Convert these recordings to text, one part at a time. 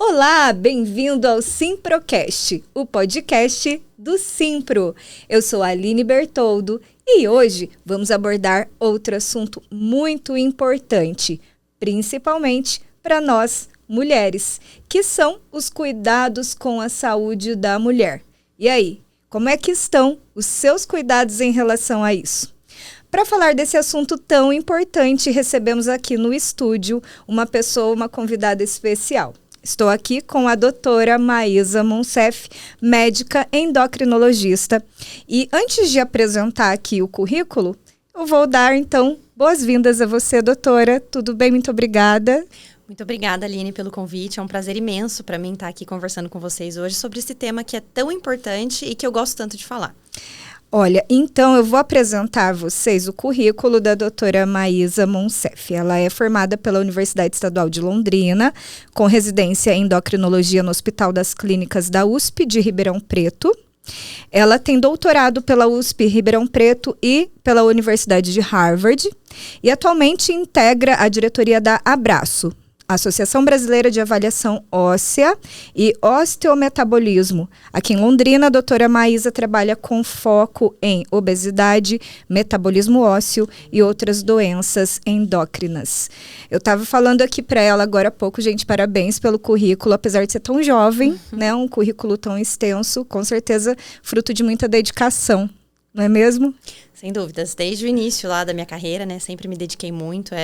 Olá, bem-vindo ao Simprocast, o podcast do Simpro. Eu sou a Aline Bertoldo e hoje vamos abordar outro assunto muito importante, principalmente para nós mulheres, que são os cuidados com a saúde da mulher. E aí, como é que estão os seus cuidados em relação a isso? Para falar desse assunto tão importante, recebemos aqui no estúdio uma convidada especial. Estou aqui com a doutora Maísa Monsef, médica endocrinologista. E antes de apresentar aqui o currículo, eu vou dar, então, boas-vindas a você, doutora. Tudo bem? Muito obrigada. Muito obrigada, Aline, pelo convite. É um prazer imenso para mim estar aqui conversando com vocês hoje sobre esse tema que é tão importante e que eu gosto tanto de falar. Olha, então eu vou apresentar a vocês o currículo da doutora Maísa Monsef. Ela é formada pela Universidade Estadual de Londrina, com residência em endocrinologia no Hospital das Clínicas da USP de Ribeirão Preto. Ela tem doutorado pela USP Ribeirão Preto e pela Universidade de Harvard e atualmente integra a diretoria da Abraço, Associação Brasileira de Avaliação Óssea e Osteometabolismo. Aqui em Londrina, a doutora Maísa trabalha com foco em obesidade, metabolismo ósseo e outras doenças endócrinas. Eu estava falando aqui para ela agora há pouco, gente, parabéns pelo currículo, apesar de ser tão jovem, né? Um currículo tão extenso, com certeza fruto de muita dedicação, não é mesmo? Sem dúvidas, desde o início lá da minha carreira, né? Sempre me dediquei muito,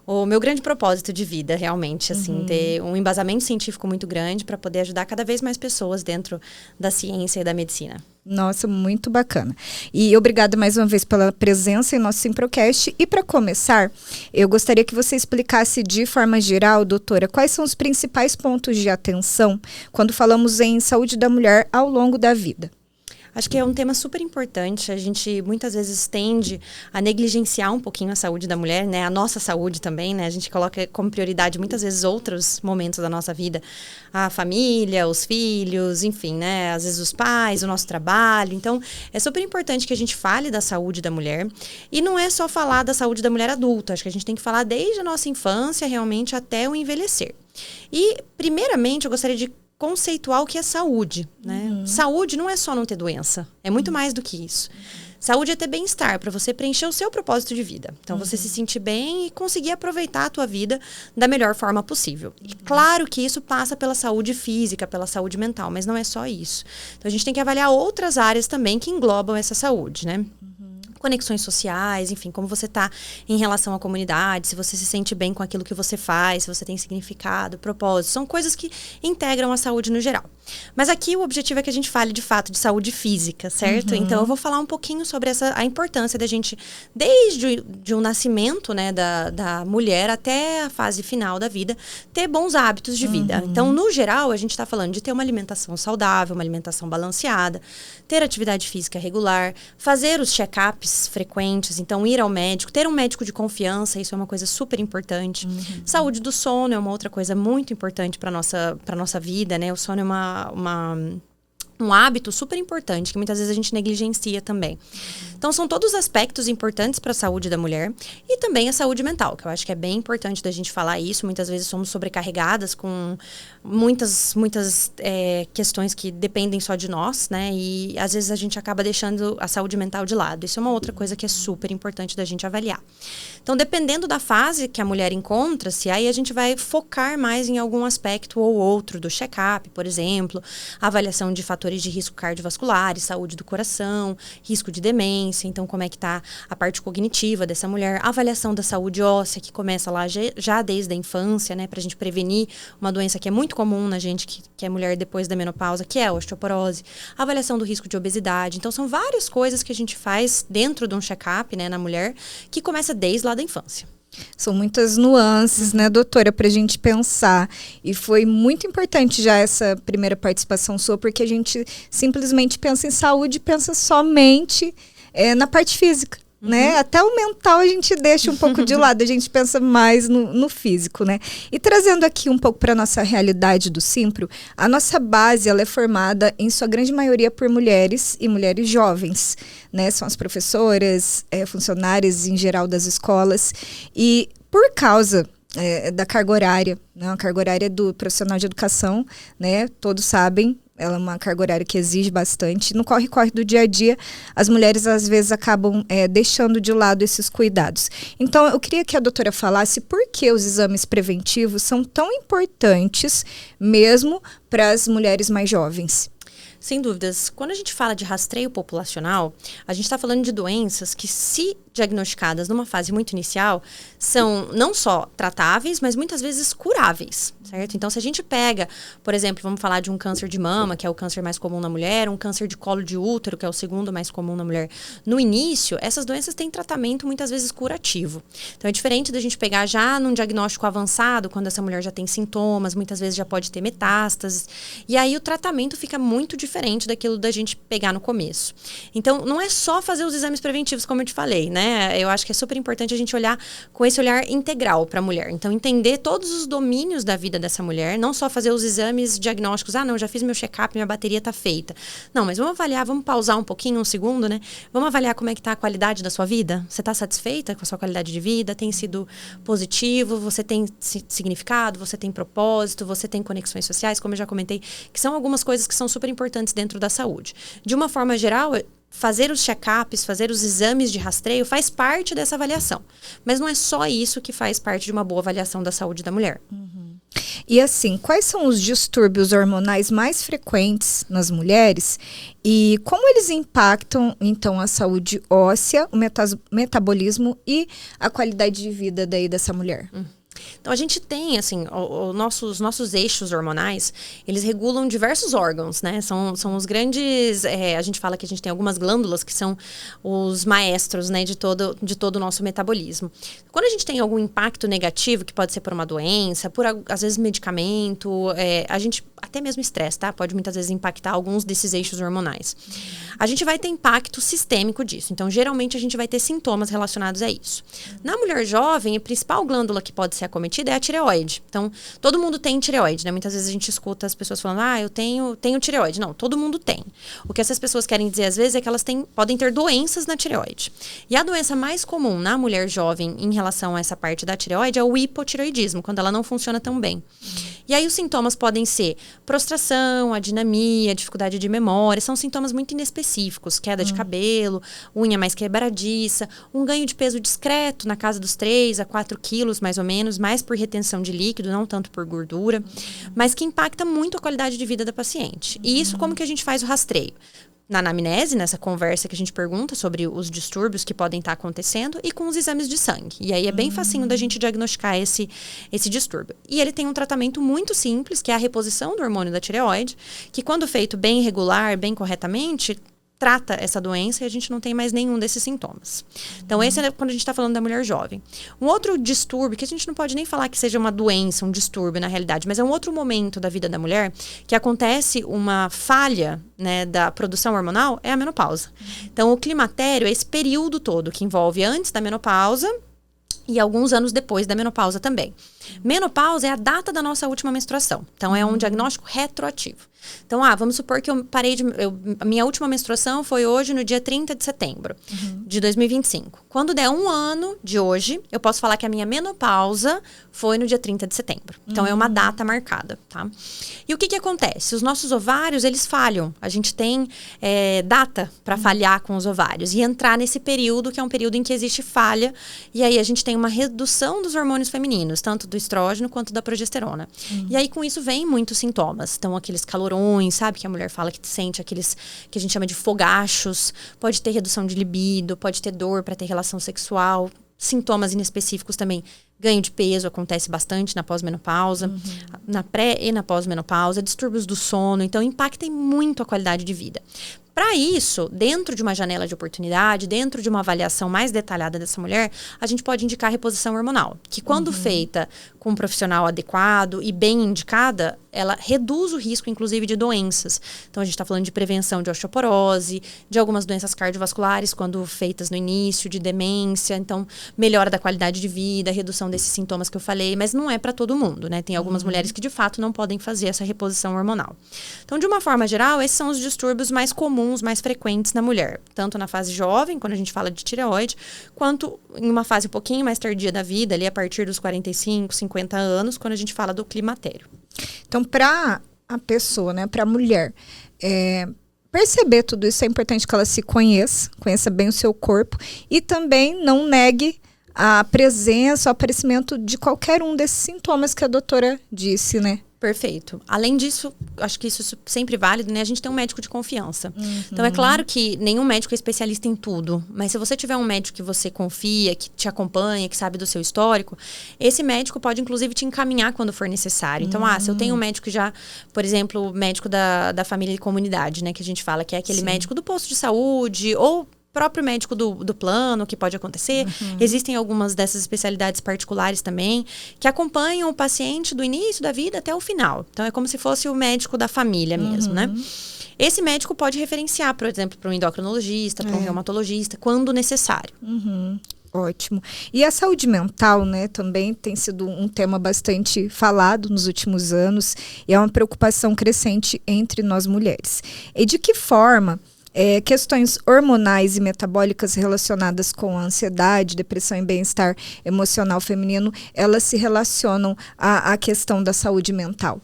o meu grande propósito de vida, realmente, assim, ter um embasamento científico muito grande para poder ajudar cada vez mais pessoas dentro da ciência e da medicina. Nossa, muito bacana. E obrigada mais uma vez pela presença em nosso Simprocast. E para começar, eu gostaria que você explicasse de forma geral, doutora, quais são os principais pontos de atenção quando falamos em saúde da mulher ao longo da vida. Acho que é um tema super importante. A gente muitas vezes tende a negligenciar um pouquinho a saúde da mulher, né? A nossa saúde também, né? A gente coloca como prioridade muitas vezes outros momentos da nossa vida. A família, os filhos, enfim, né? Às vezes os pais, o nosso trabalho. Então, é super importante que a gente fale da saúde da mulher. E não é só falar da saúde da mulher adulta. Acho que a gente tem que falar desde a nossa infância, realmente, até o envelhecer. E, primeiramente, eu gostaria de conceituar o que é saúde, né? Saúde não é só não ter doença, é muito mais do que isso. Saúde é ter bem-estar, para você preencher o seu propósito de vida. Então, você se sentir bem e conseguir aproveitar a tua vida da melhor forma possível. E claro que isso passa pela saúde física, pela saúde mental, mas não é só isso. Então, a gente tem que avaliar outras áreas também que englobam essa saúde, né? Conexões sociais, enfim, como você está em relação à comunidade, se você se sente bem com aquilo que você faz, se você tem significado, propósito, são coisas que integram a saúde no geral. Mas aqui o objetivo é que a gente fale de fato de saúde física, certo? Então eu vou falar um pouquinho sobre a importância da gente, desde o nascimento, né, da mulher até a fase final da vida, ter bons hábitos de vida. Então, no geral, a gente está falando de ter uma alimentação saudável, uma alimentação balanceada, ter atividade física regular, fazer os check-ups frequentes, então ir ao médico, ter um médico de confiança, isso é uma coisa super importante. Saúde do sono é uma outra coisa muito importante para nossa vida, né? O sono é um hábito super importante, que muitas vezes a gente negligencia também. Então, são todos aspectos importantes para a saúde da mulher e também a saúde mental, que eu acho que é bem importante da gente falar isso. Muitas vezes somos sobrecarregadas com muitas questões que dependem só de nós, né? E às vezes a gente acaba deixando a saúde mental de lado. Isso é uma outra coisa que é super importante da gente avaliar. Então, dependendo da fase que a mulher encontra-se, aí a gente vai focar mais em algum aspecto ou outro do check-up, por exemplo, avaliação de fatores de risco cardiovasculares, saúde do coração, risco de demência, então como é que está a parte cognitiva dessa mulher, avaliação da saúde óssea, que começa lá já desde a infância, né, para a gente prevenir uma doença que é muito comum na gente, que é mulher depois da menopausa, que é a osteoporose, avaliação do risco de obesidade. Então são várias coisas que a gente faz dentro de um check-up, né, na mulher, que começa desde lá da infância. São muitas nuances, né, doutora, para a gente pensar. E foi muito importante já essa primeira participação sua, porque a gente simplesmente pensa em saúde, pensa somente na parte física. Né? Até o mental a gente deixa um pouco de lado, a gente pensa mais no físico, né? E trazendo aqui um pouco para a nossa realidade do Simpro, a nossa base ela é formada em sua grande maioria por mulheres e mulheres jovens, né? São as professoras, funcionárias em geral das escolas, e por causa da carga horária, né? A carga horária do profissional de educação, né? Todos sabem, ela é uma carga horária que exige bastante. No corre-corre do dia a dia, as mulheres às vezes acabam deixando de lado esses cuidados. Então, eu queria que a doutora falasse por que os exames preventivos são tão importantes mesmo para as mulheres mais jovens. Sem dúvidas. Quando a gente fala de rastreio populacional, a gente está falando de doenças que, se diagnosticadas numa fase muito inicial, são não só tratáveis, mas muitas vezes curáveis, certo? Então, se a gente pega, por exemplo, vamos falar de um câncer de mama, que é o câncer mais comum na mulher, um câncer de colo de útero, que é o segundo mais comum na mulher, no início, essas doenças têm tratamento muitas vezes curativo. Então, é diferente da gente pegar já num diagnóstico avançado, quando essa mulher já tem sintomas, muitas vezes já pode ter metástases, e aí o tratamento fica muito diferente daquilo da gente pegar no começo. Então, não é só fazer os exames preventivos, como eu te falei, né? Eu acho que é super importante a gente olhar com esse olhar integral para a mulher. Então, entender todos os domínios da vida dessa mulher, não só fazer os exames diagnósticos. Não, já fiz meu check-up, minha bateria está feita. Não, mas vamos avaliar, vamos pausar um pouquinho, um segundo, né? Vamos avaliar como é que está a qualidade da sua vida? Você está satisfeita com a sua qualidade de vida? Tem sido positivo? Você tem significado? Você tem propósito? Você tem conexões sociais? Como eu já comentei, que são algumas coisas que são super importantes dentro da saúde. De uma forma geral, fazer os check-ups, fazer os exames de rastreio faz parte dessa avaliação. Mas não é só isso que faz parte de uma boa avaliação da saúde da mulher. Uhum. E assim, quais são os distúrbios hormonais mais frequentes nas mulheres e como eles impactam, então, a saúde óssea, o metabolismo e a qualidade de vida daí dessa mulher? Então, a gente tem, assim, os nossos eixos hormonais, eles regulam diversos órgãos, né? São os grandes... a gente fala que a gente tem algumas glândulas que são os maestros, né, de todo o nosso metabolismo. Quando a gente tem algum impacto negativo, que pode ser por uma doença, por, às vezes, medicamento, a gente... Até mesmo estresse, tá? Pode muitas vezes impactar alguns desses eixos hormonais. A gente vai ter impacto sistêmico disso. Então, geralmente, a gente vai ter sintomas relacionados a isso. Na mulher jovem, a principal glândula que pode ser acometida é a tireoide. Então, todo mundo tem tireoide, né? Muitas vezes a gente escuta as pessoas falando, eu tenho tireoide. Não, todo mundo tem. O que essas pessoas querem dizer, às vezes, é que elas podem ter doenças na tireoide. E a doença mais comum na mulher jovem em relação a essa parte da tireoide é o hipotireoidismo, quando ela não funciona tão bem. E aí, os sintomas podem ser prostração, adinamia, dificuldade de memória. São sintomas muito inespecíficos. Queda de cabelo, unha mais quebradiça, um ganho de peso discreto na casa dos 3 a 4 quilos, mais ou menos, mais por retenção de líquido, não tanto por gordura, mas que impacta muito a qualidade de vida da paciente. E isso, como que a gente faz o rastreio? Na anamnese, nessa conversa que a gente pergunta sobre os distúrbios que podem estar acontecendo e com os exames de sangue. E aí é bem facinho da gente diagnosticar esse distúrbio. E ele tem um tratamento muito simples, que é a reposição do hormônio da tireoide, que quando feito bem regular, bem corretamente, trata essa doença e a gente não tem mais nenhum desses sintomas. Então, esse é quando a gente está falando da mulher jovem. Um outro distúrbio, que a gente não pode nem falar que seja uma doença, um distúrbio na realidade, mas é um outro momento da vida da mulher que acontece uma falha, né, da produção hormonal, é a menopausa. Então, o climatério é esse período todo que envolve antes da menopausa e alguns anos depois da menopausa também. Menopausa é a data da nossa última menstruação. Então, é um diagnóstico retroativo. Então, vamos supor que eu parei a minha última menstruação foi hoje, no dia 30 de setembro de 2025. Quando der um ano de hoje, eu posso falar que a minha menopausa foi no dia 30 de setembro. Então, é uma data marcada, tá? E o que acontece? Os nossos ovários, eles falham. A gente tem data para falhar com os ovários e entrar nesse período, que é um período em que existe falha. E aí, a gente tem uma redução dos hormônios femininos, tanto do estrógeno quanto da progesterona. E aí, com isso, vem muitos sintomas. Então, aqueles calorões, sabe? Que a mulher fala que sente aqueles que a gente chama de fogachos. Pode ter redução de libido, pode ter dor para ter relação sexual. Sintomas inespecíficos também. Ganho de peso acontece bastante na pós-menopausa, na pré e na pós-menopausa. Distúrbios do sono. Então, impactem muito a qualidade de vida. Para isso, dentro de uma janela de oportunidade, dentro de uma avaliação mais detalhada dessa mulher, a gente pode indicar reposição hormonal, que quando feita com um profissional adequado e bem indicada, ela reduz o risco, inclusive, de doenças. Então, a gente está falando de prevenção de osteoporose, de algumas doenças cardiovasculares, quando feitas no início, de demência. Então, melhora da qualidade de vida, redução reposição desses sintomas que eu falei, mas não é para todo mundo, né? Tem algumas mulheres que de fato não podem fazer essa reposição hormonal. Então, de uma forma geral, esses são os distúrbios mais comuns, mais frequentes na mulher, tanto na fase jovem, quando a gente fala de tireoide, quanto em uma fase um pouquinho mais tardia da vida, ali a partir dos 45, 50 anos, quando a gente fala do climatério. Então, para a pessoa, né, para a mulher, perceber tudo isso, é importante que ela se conheça bem o seu corpo e também não negue a presença, o aparecimento de qualquer um desses sintomas que a doutora disse, né? Perfeito. Além disso, acho que isso é sempre válido, né? A gente tem um médico de confiança. Então, é claro que nenhum médico é especialista em tudo. Mas se você tiver um médico que você confia, que te acompanha, que sabe do seu histórico, esse médico pode, inclusive, te encaminhar quando for necessário. Então, se eu tenho um médico já, por exemplo, médico da família e comunidade, né? Que a gente fala que é aquele médico do posto de saúde ou próprio médico do plano, que pode acontecer. Existem algumas dessas especialidades particulares também, que acompanham o paciente do início da vida até o final. Então, é como se fosse o médico da família mesmo, né? Esse médico pode referenciar, por exemplo, para um endocrinologista, para um reumatologista, quando necessário. Ótimo. E a saúde mental, né, também tem sido um tema bastante falado nos últimos anos e é uma preocupação crescente entre nós mulheres. E de que forma questões hormonais e metabólicas relacionadas com a ansiedade, depressão e bem-estar emocional feminino, elas se relacionam à questão da saúde mental?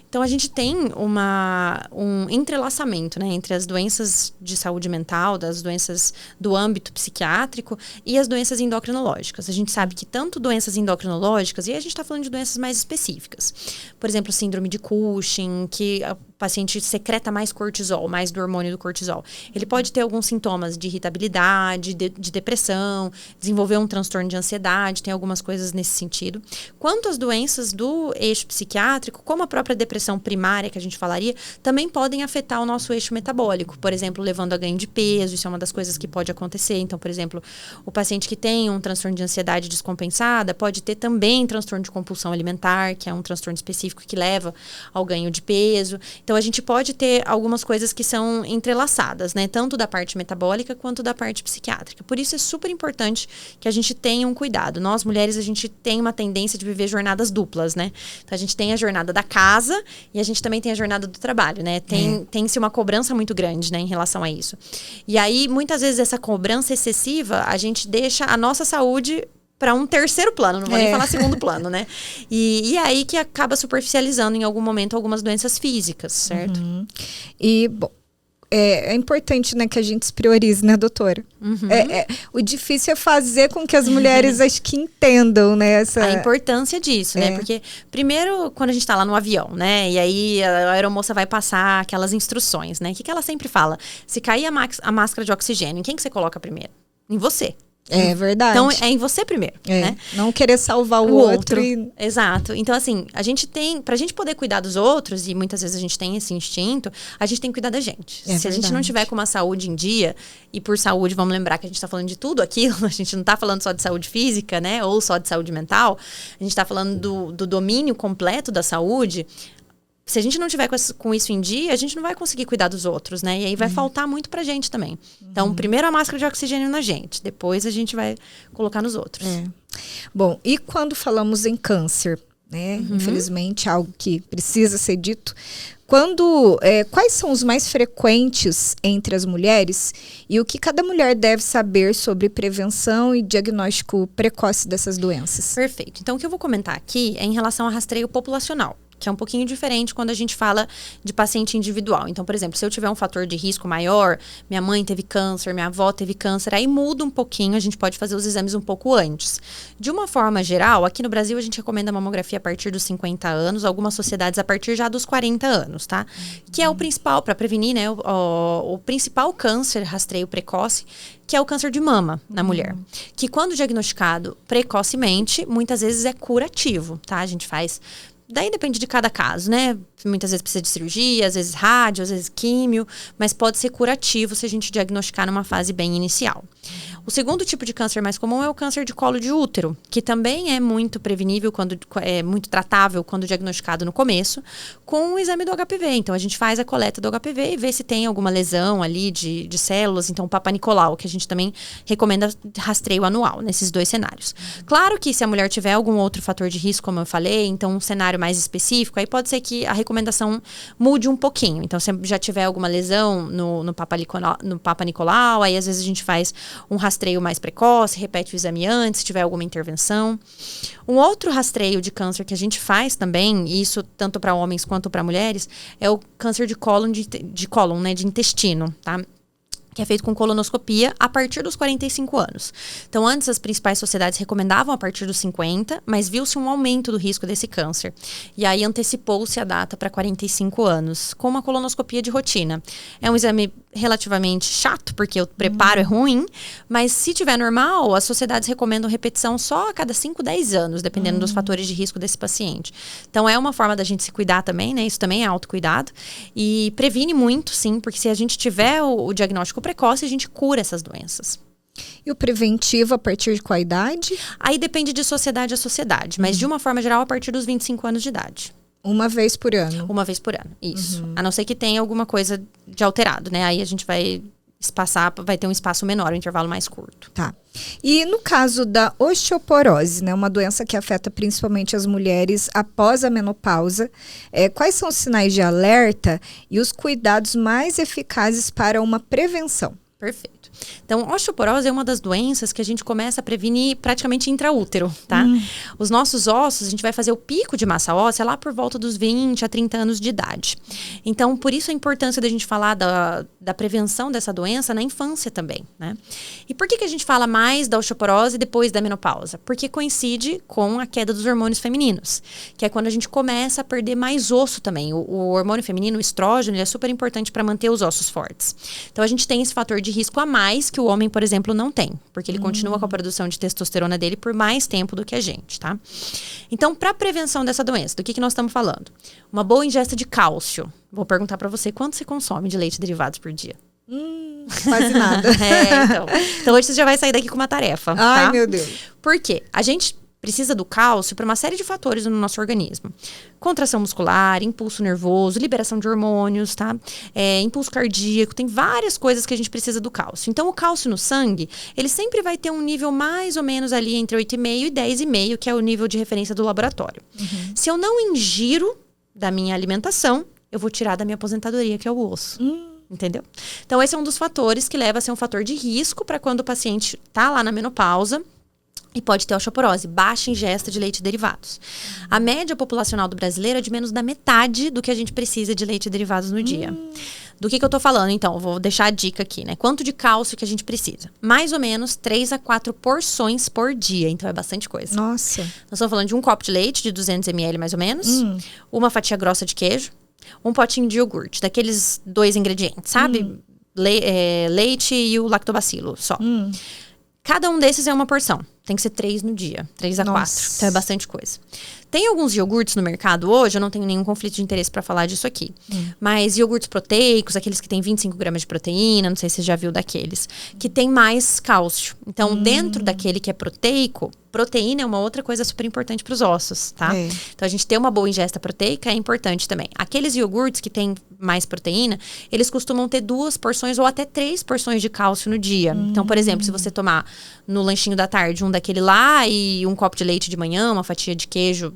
Então, a gente tem um entrelaçamento, né, entre as doenças de saúde mental, das doenças do âmbito psiquiátrico e as doenças endocrinológicas. A gente sabe que tanto doenças endocrinológicas, e aí a gente está falando de doenças mais específicas. Por exemplo, síndrome de Cushing, que o paciente secreta mais cortisol, mais do hormônio do cortisol. Ele pode ter alguns sintomas de irritabilidade, de depressão, desenvolver um transtorno de ansiedade, tem algumas coisas nesse sentido. Quanto às doenças do eixo psiquiátrico, como a própria depressão primária, que a gente falaria, também podem afetar o nosso eixo metabólico. Por exemplo, levando a ganho de peso, isso é uma das coisas que pode acontecer. Então, por exemplo, o paciente que tem um transtorno de ansiedade descompensada pode ter também transtorno de compulsão alimentar, que é um transtorno específico que leva ao ganho de peso. Então, a gente pode ter algumas coisas que são entrelaçadas, né? Tanto da parte metabólica quanto da parte psiquiátrica. Por isso, é super importante que a gente tenha um cuidado. Nós, mulheres, a gente tem uma tendência de viver jornadas duplas, né? Então, a gente tem a jornada da casa e a gente também tem a jornada do trabalho, né? Tem-se uma cobrança muito grande, né, em relação a isso. E aí, muitas vezes, essa cobrança excessiva, a gente deixa a nossa saúde para um terceiro plano, não vou nem falar segundo plano, né? E aí que acaba superficializando em algum momento algumas doenças físicas, certo? E, bom, é importante, né, que a gente se priorize, né, doutora? O difícil é fazer com que as mulheres, acho que entendam, né? A importância disso, né? Porque, primeiro, quando a gente tá lá no avião, né? E aí a aeromoça vai passar aquelas instruções, né? O que ela sempre fala? Se cair a máscara de oxigênio, em quem que você coloca primeiro? Em você. É verdade. Então, é em você primeiro, né? Não querer salvar o outro. Exato. Então, assim, a gente tem... Pra gente poder cuidar dos outros, e muitas vezes a gente tem esse instinto, a gente tem que cuidar da gente. Se a gente não tiver com uma saúde em dia, e por saúde, vamos lembrar que a gente tá falando de tudo aquilo, a gente não tá falando só de saúde física, né? Ou só de saúde mental. A gente tá falando do domínio completo da saúde. Se a gente não tiver com isso em dia, a gente não vai conseguir cuidar dos outros, né? E aí vai faltar muito pra gente também. Então, primeiro a máscara de oxigênio na gente, depois a gente vai colocar nos outros. Bom, e quando falamos em câncer, né? Infelizmente, algo que precisa ser dito. Quais são os mais frequentes entre as mulheres e o que cada mulher deve saber sobre prevenção e diagnóstico precoce dessas doenças? Perfeito. Então, o que eu vou comentar aqui é em relação ao rastreio populacional, que é um pouquinho diferente quando a gente fala de paciente individual. Então, por exemplo, se eu tiver um fator de risco maior, minha mãe teve câncer, minha avó teve câncer, aí muda um pouquinho, a gente pode fazer os exames um pouco antes. De uma forma geral, aqui no Brasil a gente recomenda a mamografia a partir dos 50 anos, algumas sociedades a partir já dos 40 anos, tá? Que é o principal, para prevenir, né, o principal câncer, rastreio precoce, que é o câncer de mama na mulher. Que quando diagnosticado precocemente, muitas vezes é curativo, tá? A gente faz Daí depende de cada caso, né? Muitas vezes precisa de cirurgia, às vezes rádio, às vezes químio, mas pode ser curativo se a gente diagnosticar numa fase bem inicial. O segundo tipo de câncer mais comum é o câncer de colo de útero, que também é muito prevenível, é muito tratável quando diagnosticado no começo, com o exame do HPV. Então, a gente faz a coleta do HPV e vê se tem alguma lesão ali de células. Então, o Papa Nicolau, que a gente também recomenda rastreio anual nesses 2 cenários. Claro que se a mulher tiver algum outro fator de risco, como eu falei, então um cenário mais específico, aí pode ser que a recomendação mude um pouquinho. Então, se já tiver alguma lesão no Papa Nicolau, aí às vezes a gente faz um rastreio mais precoce, repete o exame antes, se tiver alguma intervenção. Um outro rastreio de câncer que a gente faz também, e isso tanto para homens quanto para mulheres, é o câncer de cólon, né, de intestino, tá? Que é feito com colonoscopia a partir dos 45 anos. Então, antes as principais sociedades recomendavam a partir dos 50, mas viu-se um aumento do risco desse câncer. E aí antecipou-se a data para 45 anos, com uma colonoscopia de rotina. É um exame relativamente chato, porque o preparo é ruim, mas se tiver normal, as sociedades recomendam repetição só a cada 5, 10 anos, dependendo dos fatores de risco desse paciente. Então, é uma forma da gente se cuidar também, né? Isso também é autocuidado. E previne muito, sim, porque se a gente tiver o diagnóstico precoce, a gente cura essas doenças. E o preventivo a partir de qual idade? Aí depende de sociedade a sociedade, mas de uma forma geral a partir dos 25 anos de idade. Uma vez por ano? Uma vez por ano, isso. A não ser que tenha alguma coisa de alterado, né? Aí a gente vai ter um espaço menor, um intervalo mais curto. Tá. E no caso da osteoporose, né, uma doença que afeta principalmente as mulheres após a menopausa, quais são os sinais de alerta e os cuidados mais eficazes para uma prevenção? Perfeito. Então, osteoporose é uma das doenças que a gente começa a prevenir praticamente intraútero, tá? Os nossos ossos, a gente vai fazer o pico de massa óssea lá por volta dos 20 a 30 anos de idade. Então, por isso a importância da gente falar da prevenção dessa doença na infância também, né? E por que a gente fala mais da osteoporose depois da menopausa? Porque coincide com a queda dos hormônios femininos, que é quando a gente começa a perder mais osso também. O hormônio feminino, o estrógeno, ele é super importante para manter os ossos fortes. Então, a gente tem esse fator de risco a mais que o homem, por exemplo, não tem. Porque ele continua com a produção de testosterona dele por mais tempo do que a gente, tá? Então, para prevenção dessa doença, do que nós estamos falando? Uma boa ingesta de cálcio. Vou perguntar para você, quanto você consome de leite e derivados por dia? Quase nada. Então, hoje você já vai sair daqui com uma tarefa, Ai, tá? meu Deus. Por quê? A gente precisa do cálcio para uma série de fatores no nosso organismo. Contração muscular, impulso nervoso, liberação de hormônios, tá? Impulso cardíaco, tem várias coisas que a gente precisa do cálcio. Então, o cálcio no sangue, ele sempre vai ter um nível mais ou menos ali entre 8,5 e 10,5, que é o nível de referência do laboratório. Se eu não ingiro da minha alimentação, eu vou tirar da minha aposentadoria, que é o osso. Entendeu? Então, esse é um dos fatores que leva a ser um fator de risco para quando o paciente está lá na menopausa, e pode ter osteoporose, baixa ingesta de leite e derivados. A média populacional do brasileiro é de menos da metade do que a gente precisa de leite e derivados no dia. Do que eu tô falando, então? Eu vou deixar a dica aqui, né? Quanto de cálcio que a gente precisa? Mais ou menos 3 a 4 porções por dia. Então, é bastante coisa. Nossa. Nós estamos falando de um copo de leite, de 200 ml mais ou menos. Uma fatia grossa de queijo. Um potinho de iogurte, daqueles 2 ingredientes, sabe? Leite e o lactobacilo, só. Cada um desses é uma porção. Tem que ser 3 no dia. 3 a 4. Então é bastante coisa. Tem alguns iogurtes no mercado hoje, eu não tenho nenhum conflito de interesse para falar disso aqui. Mas iogurtes proteicos, aqueles que tem 25 gramas de proteína, não sei se você já viu daqueles, que tem mais cálcio. Então, dentro daquele que é proteico, proteína é uma outra coisa super importante para os ossos, tá? Então, a gente ter uma boa ingesta proteica é importante também. Aqueles iogurtes que tem mais proteína, eles costumam ter 2 porções ou até 3 porções de cálcio no dia. Então, por exemplo, se você tomar no lanchinho da tarde um daquele lá e um copo de leite de manhã, uma fatia de queijo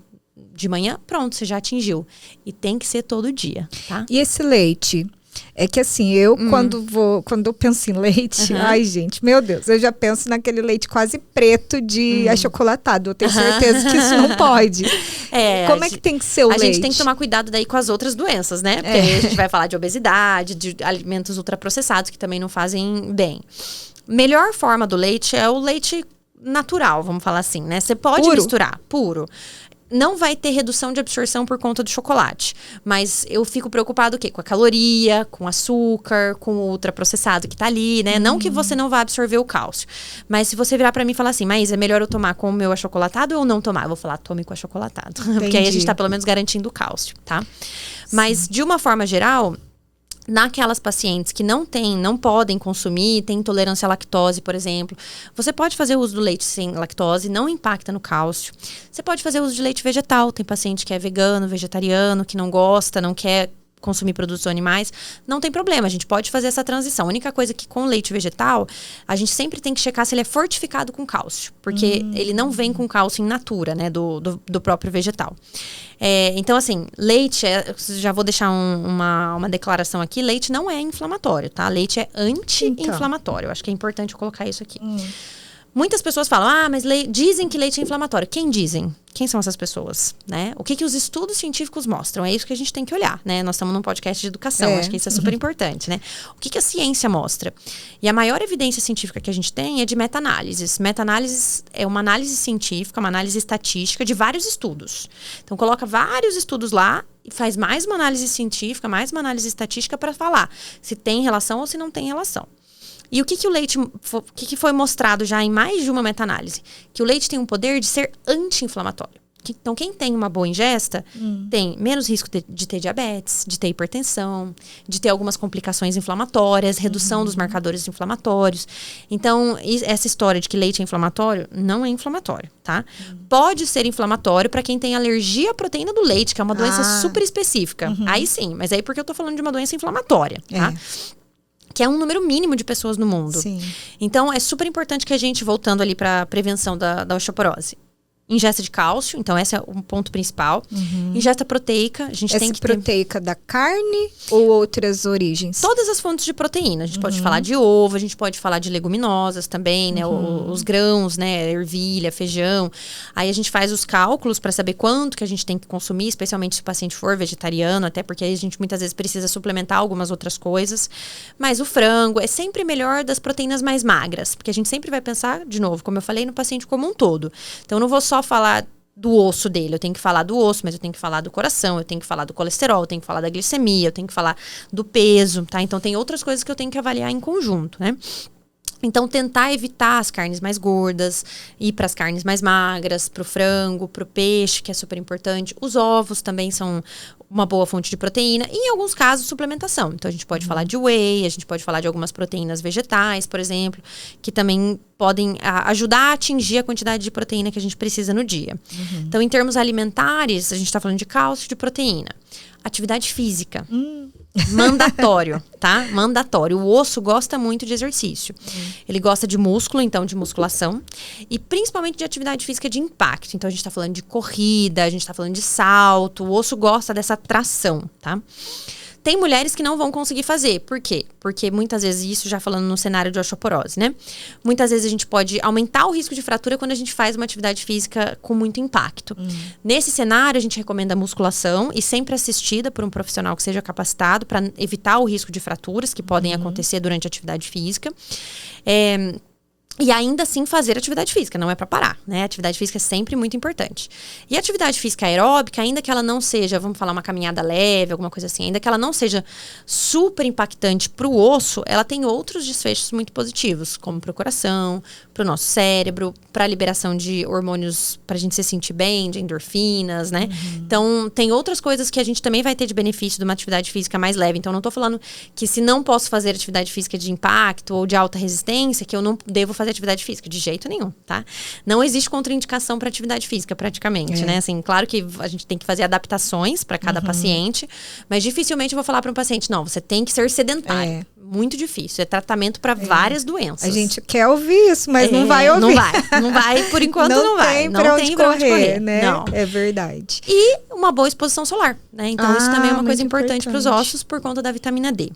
de manhã, pronto, você já atingiu. E tem que ser todo dia, tá? E esse leite? É que assim, eu quando eu penso em leite, ai gente, meu Deus, eu já penso naquele leite quase preto de achocolatado. Eu tenho certeza que isso não pode. Como é que tem que ser o leite? A gente tem que tomar cuidado daí com as outras doenças, né? Porque aí a gente vai falar de obesidade, de alimentos ultraprocessados que também não fazem bem. Melhor forma do leite é o leite natural, vamos falar assim, né? Você pode misturar puro. não vai ter redução de absorção por conta do chocolate. Mas eu fico preocupado o quê? Com a caloria, com o açúcar, com o ultraprocessado que tá ali, né? Não que você não vá absorver o cálcio. Mas se você virar pra mim e falar assim, mas é melhor eu tomar com o meu achocolatado ou não tomar? Eu vou falar, tome com achocolatado. Porque aí a gente tá pelo menos garantindo o cálcio, tá? Mas de uma forma geral, naquelas pacientes que não podem consumir, tem intolerância à lactose, por exemplo, você pode fazer uso do leite sem lactose, não impacta no cálcio. Você pode fazer uso de leite vegetal, tem paciente que é vegano, vegetariano, que não gosta, não quer consumir produtos animais, não tem problema, a gente pode fazer essa transição. A única coisa que com leite vegetal, a gente sempre tem que checar se ele é fortificado com cálcio, porque ele não vem com cálcio in natura, né, do próprio vegetal. Então, assim, leite, já vou deixar uma declaração aqui, leite não é inflamatório, tá? Leite é anti-inflamatório, acho que é importante eu colocar isso aqui. Muitas pessoas falam, mas dizem que leite é inflamatório. Quem dizem? Quem são essas pessoas, né? O que os estudos científicos mostram? É isso que a gente tem que olhar, né? Nós estamos num podcast de educação, acho que isso é super importante, né? O que a ciência mostra? E a maior evidência científica que a gente tem é de meta-análises. Meta-análises é uma análise científica, uma análise estatística de vários estudos. Então, coloca vários estudos lá e faz mais uma análise científica, mais uma análise estatística para falar se tem relação ou se não tem relação. E o que o leite, que foi mostrado já em mais de uma meta-análise? Que o leite tem um poder de ser anti-inflamatório. Então, quem tem uma boa ingesta tem menos risco de ter diabetes, de ter hipertensão, de ter algumas complicações inflamatórias, redução dos marcadores inflamatórios. Então, essa história de que leite é inflamatório, não é inflamatório, tá? Pode ser inflamatório para quem tem alergia à proteína do leite, que é uma doença super específica. Aí sim, mas aí porque eu tô falando de uma doença inflamatória, tá? Que é um número mínimo de pessoas no mundo. Sim. Então, é super importante que a gente, voltando ali para a prevenção da osteoporose, ingesta de cálcio, então esse é um ponto principal. Ingesta proteica, a gente tem que ter... proteica da carne ou outras origens? Todas as fontes de proteína. A gente pode falar de ovo, a gente pode falar de leguminosas também, né? Os grãos, né? Ervilha, feijão. Aí a gente faz os cálculos para saber quanto que a gente tem que consumir, especialmente se o paciente for vegetariano, até porque aí a gente muitas vezes precisa suplementar algumas outras coisas. Mas o frango é sempre melhor das proteínas mais magras, porque a gente sempre vai pensar, de novo, como eu falei, no paciente como um todo. Então, eu não vou só falar do osso dele, eu tenho que falar do osso, mas eu tenho que falar do coração, eu tenho que falar do colesterol, eu tenho que falar da glicemia, eu tenho que falar do peso, tá? Então tem outras coisas que eu tenho que avaliar em conjunto, né? Então, tentar evitar as carnes mais gordas, ir para as carnes mais magras, para o frango, para o peixe, que é super importante. Os ovos também são uma boa fonte de proteína. E, em alguns casos, suplementação. Então, a gente pode falar de whey, a gente pode falar de algumas proteínas vegetais, por exemplo, que também podem ajudar a atingir a quantidade de proteína que a gente precisa no dia. Então, em termos alimentares, a gente está falando de cálcio e de proteína. Atividade física. Mandatório, tá? Mandatório. O osso gosta muito de exercício. Ele gosta de músculo, então de musculação. E principalmente de atividade física de impacto. Então a gente tá falando de corrida, a gente tá falando de salto. O osso gosta dessa tração, tá? Tem mulheres que não vão conseguir fazer. Por quê? Porque muitas vezes, isso já falando no cenário de osteoporose, né? Muitas vezes a gente pode aumentar o risco de fratura quando a gente faz uma atividade física com muito impacto. Nesse cenário, a gente recomenda musculação e sempre assistida por um profissional que seja capacitado para evitar o risco de fraturas que podem acontecer durante a atividade física. E ainda assim fazer atividade física, não é para parar, né? Atividade física é sempre muito importante. E a atividade física aeróbica, ainda que ela não seja, vamos falar, uma caminhada leve, alguma coisa assim, ainda que ela não seja super impactante para o osso, ela tem outros desfechos muito positivos, como para o coração, para o nosso cérebro, para a liberação de hormônios para a gente se sentir bem, de endorfinas, né? Então, tem outras coisas que a gente também vai ter de benefício de uma atividade física mais leve. Então, não tô falando que se não posso fazer atividade física de impacto ou de alta resistência, que eu não devo fazer atividade física, de jeito nenhum, tá? Não existe contraindicação para atividade física, praticamente, né? Assim, claro que a gente tem que fazer adaptações para cada paciente, mas dificilmente eu vou falar para um paciente, não, você tem que ser sedentário. Muito difícil, é tratamento para várias doenças. A gente quer ouvir isso, mas não vai ouvir. Não vai, por enquanto não vai. Não tem pra onde correr, né? Não. É verdade. E uma boa exposição solar, né? Então isso também é uma coisa importante para os ossos por conta da vitamina D.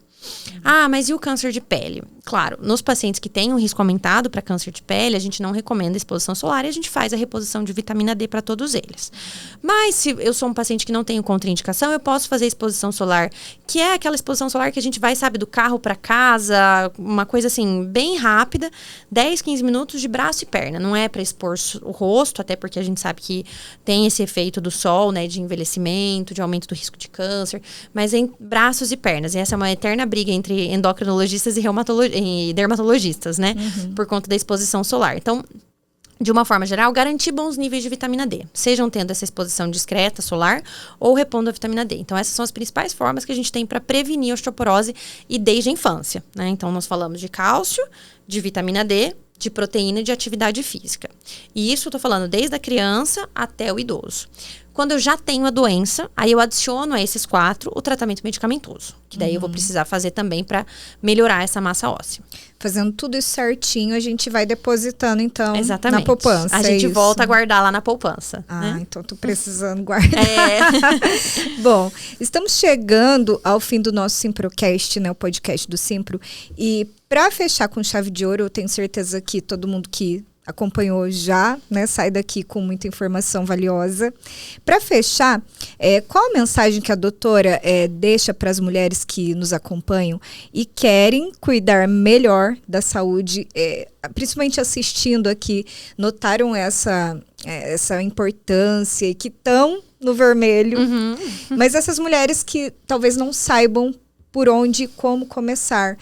Mas e o câncer de pele? Claro, nos pacientes que têm um risco aumentado para câncer de pele, a gente não recomenda exposição solar e a gente faz a reposição de vitamina D para todos eles. Mas se eu sou um paciente que não tenho contraindicação, eu posso fazer exposição solar, que é aquela exposição solar que a gente vai, sabe, do carro para casa, uma coisa assim, bem rápida, 10, 15 minutos de braço e perna. Não é para expor o rosto, até porque a gente sabe que tem esse efeito do sol, né, de envelhecimento, de aumento do risco de câncer, mas em braços e pernas. E essa é uma eterna briga entre endocrinologistas e dermatologistas, né, por conta da exposição solar. Então, de uma forma geral, garantir bons níveis de vitamina D, sejam tendo essa exposição discreta solar ou repondo a vitamina D. Então, essas são as principais formas que a gente tem para prevenir a osteoporose e desde a infância, né? Então, nós falamos de cálcio, de vitamina D, de proteína e de atividade física. E isso eu tô falando desde a criança até o idoso. Quando eu já tenho a doença, aí eu adiciono a esses 4 o tratamento medicamentoso, que daí eu vou precisar fazer também para melhorar essa massa óssea. Fazendo tudo isso certinho, a gente vai depositando, então, exatamente, na poupança. A gente volta a guardar lá na poupança. Ah, né? então tô precisando guardar. Bom, estamos chegando ao fim do nosso Simprocast, né, o podcast do Simpro. E para fechar com chave de ouro, eu tenho certeza que todo mundo que acompanhou já, né, sai daqui com muita informação valiosa. Para fechar, qual a mensagem que a doutora deixa para as mulheres que nos acompanham e querem cuidar melhor da saúde, principalmente assistindo aqui, notaram essa importância e que estão no vermelho, mas essas mulheres que talvez não saibam por onde e como começar,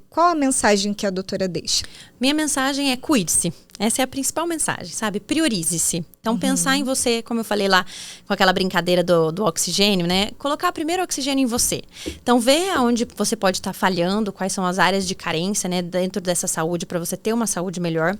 qual a mensagem que a doutora deixa? Minha mensagem é cuide-se. Essa é a principal mensagem, sabe? Priorize-se. Então, pensar em você, como eu falei lá, com aquela brincadeira do oxigênio, né? Colocar primeiro o oxigênio em você. Então, ver aonde você pode estar falhando, quais são as áreas de carência, né? Dentro dessa saúde, para você ter uma saúde melhor.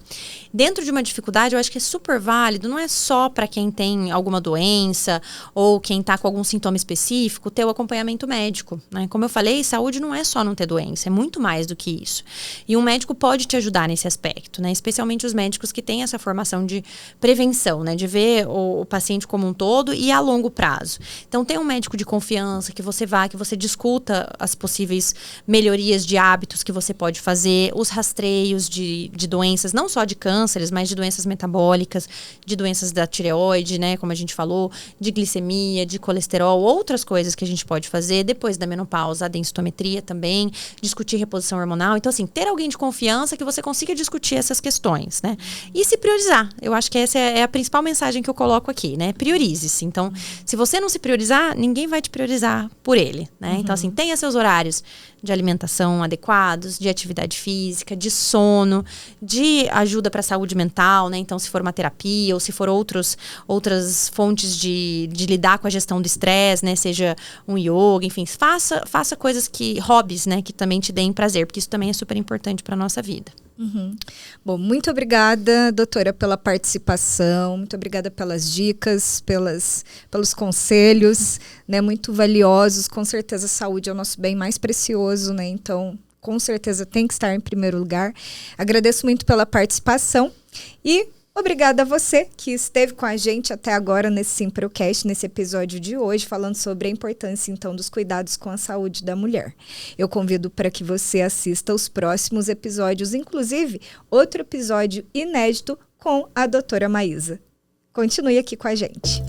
Dentro de uma dificuldade, eu acho que é super válido, não é só para quem tem alguma doença ou quem está com algum sintoma específico, ter o acompanhamento médico, né? Como eu falei, saúde não é só não ter doença, é muito mais do que isso. E um médico pode te ajudar nesse aspecto, né? Especialmente os médicos que têm essa formação de prevenção, né? De ver o paciente como um todo e a longo prazo. Então, tem um médico de confiança que você vá, que você discuta as possíveis melhorias de hábitos que você pode fazer, os rastreios de doenças, não só de cânceres, mas de doenças metabólicas, de doenças da tireoide, né? Como a gente falou, de glicemia, de colesterol, outras coisas que a gente pode fazer depois da menopausa, a densitometria também, discutir reposição hormonal. Então, assim, ter alguém de confiança que você consiga discutir essas questões, né? E se priorizar. Eu acho que essa é a principal mensagem que eu coloco aqui, né? Priorize-se. Então, se você não se priorizar, ninguém vai te priorizar por ele, né? Então, assim, tenha seus horários de alimentação adequados, de atividade física, de sono, de ajuda para a saúde mental, né? Então, se for uma terapia ou se for outras fontes de lidar com a gestão do estresse, né? Seja um yoga, enfim, faça coisas hobbies, né? Que também te deem prazer, porque isso também é super importante para a nossa vida. Bom, muito obrigada, doutora, pela participação, muito obrigada pelas dicas, pelos conselhos, né, muito valiosos. Com certeza a saúde é o nosso bem mais precioso, né? Então, com certeza tem que estar em primeiro lugar. Agradeço muito pela participação e obrigada a você que esteve com a gente até agora nesse Simprocast, nesse episódio de hoje, falando sobre a importância, então, dos cuidados com a saúde da mulher. Eu convido para que você assista os próximos episódios, inclusive outro episódio inédito com a doutora Maísa. Continue aqui com a gente.